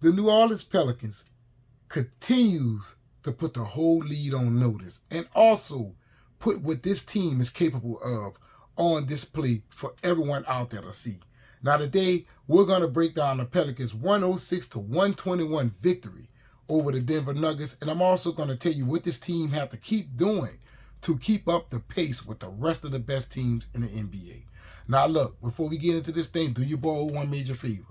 The New Orleans Pelicans continues to put the whole league on notice and also put what this team is capable of on display for everyone out there to see. Now today, we're going to break down the Pelicans' 106-121 victory over the Denver Nuggets, and I'm also going to tell you what this team have to keep doing to keep up the pace with the rest of the best teams in the NBA. Now look, before we get into this thing, do your boy one major favor.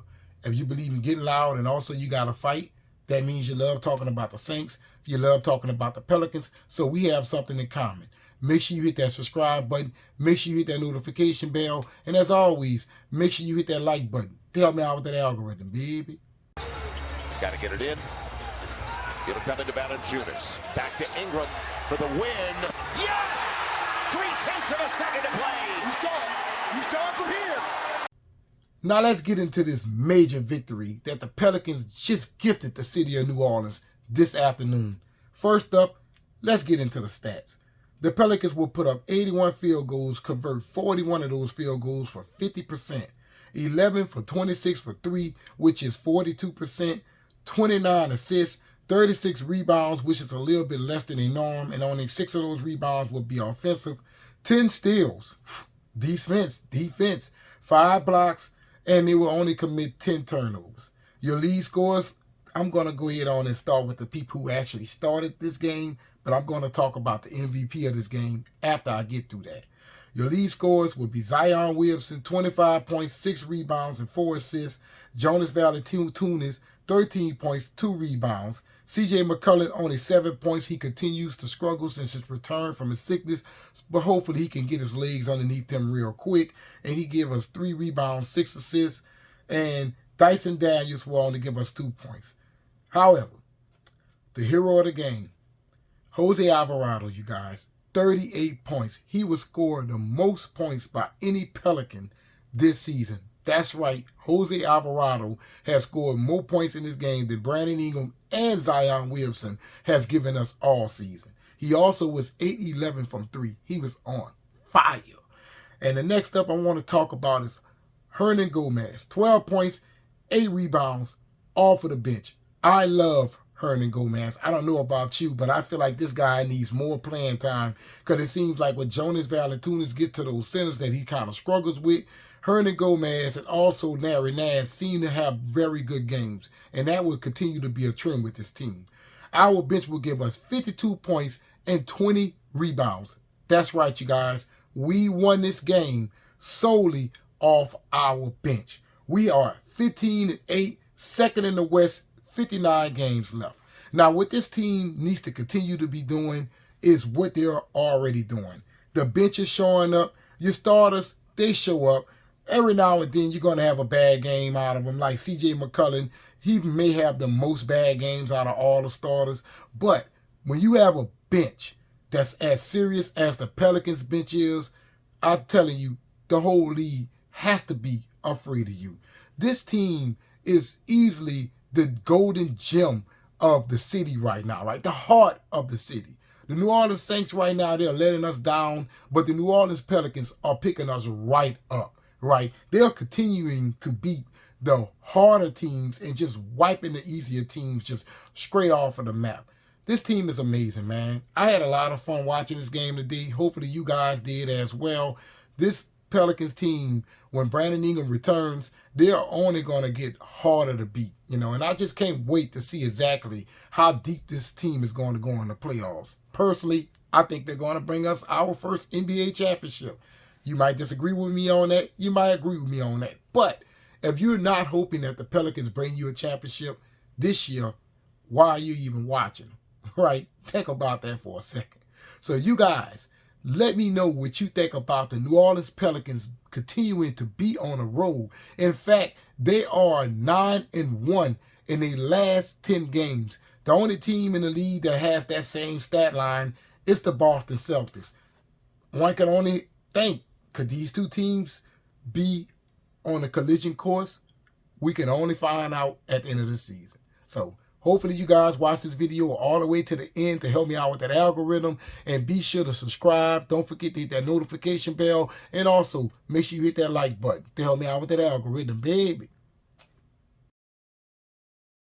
If you believe in getting loud and also you got to fight, that means you love talking about the Saints, you love talking about the Pelicans, so we have something in common. Make sure you hit that subscribe button, make sure you hit that notification bell, and as always, make sure you hit that like button to help me out with that algorithm, baby. Got to get it in. It'll come into Valanciunas. Back to Ingram for the win. Yes! 0.3 of a second to play. You saw it. You saw it from here. Now let's get into this major victory that the Pelicans just gifted the city of New Orleans this afternoon. First up, let's get into the stats. The Pelicans will put up 81 field goals, convert 41 of those field goals for 50%, 11 for 26 for 3, which is 42%, 29 assists, 36 rebounds, which is a little bit less than a norm, and only 6 of those rebounds will be offensive, 10 steals, defense, 5 blocks, and they will only commit 10 turnovers. Your lead scorers, I'm going to go ahead on and start with the people who actually started this game, but I'm going to talk about the MVP of this game after I get through that. Your lead scorers will be Zion Williamson, 25 points, 6 rebounds, and 4 assists. Jonas Valanciunas, 13 points, 2 rebounds. C.J. McCollum, only 7 points. He continues to struggle since his return from his sickness, but hopefully he can get his legs underneath him real quick. And he gave us 3 rebounds, 6 assists. And Dyson Daniels will only give us 2 points. However, the hero of the game, Jose Alvarado, you guys, 38 points. He will score the most points by any Pelican this season. That's right, Jose Alvarado has scored more points in this game than Brandon Ingram and Zion Williamson has given us all season. He also was 8-11 from 3. He was on fire. And the next up I want to talk about is Hernan Gomez, 12 points, 8 rebounds, all for the bench. I love Hernan Gomez. I don't know about you, but I feel like this guy needs more playing time because it seems like when Jonas Valanciunas get to those centers that he kind of struggles with, Hernan Gomez and also Larry Nance seem to have very good games, and that will continue to be a trend with this team. Our bench will give us 52 points and 20 rebounds. That's right, you guys. We won this game solely off our bench. We are 15-8, second in the West, 59 games left. Now, what this team needs to continue to be doing is what they're already doing. The bench is showing up. Your starters, they show up. Every now and then, you're going to have a bad game out of them. Like C.J. McCollum, he may have the most bad games out of all the starters. But when you have a bench that's as serious as the Pelicans bench is, I'm telling you, the whole league has to be afraid of you. This team is easily the golden gem of the city right now, right? The heart of the city. The New Orleans Saints right now, they're letting us down, but the New Orleans Pelicans are picking us right up. Right, they're continuing to beat the harder teams and just wiping the easier teams just straight off of the map. This team is amazing, man. I had a lot of fun watching this game today. Hopefully you guys did as well. This Pelicans team, when Brandon Ingram returns, they're only going to get harder to beat, you know, and I just can't wait to see exactly how deep this team is going to go in the playoffs. Personally, I think they're going to bring us our first NBA championship. You might disagree with me on that. You might agree with me on that. But if you're not hoping that the Pelicans bring you a championship this year, why are you even watching? Right? Think about that for a second. So you guys, let me know what you think about the New Orleans Pelicans continuing to be on a roll. In fact, they are 9-1 in their last 10 games. The only team in the league that has that same stat line is the Boston Celtics. One can only think, could these two teams be on a collision course? We can only find out at the end of the season. So hopefully you guys watch this video all the way to the end to help me out with that algorithm. And be sure to subscribe. Don't forget to hit that notification bell. And also make sure you hit that like button to help me out with that algorithm, baby.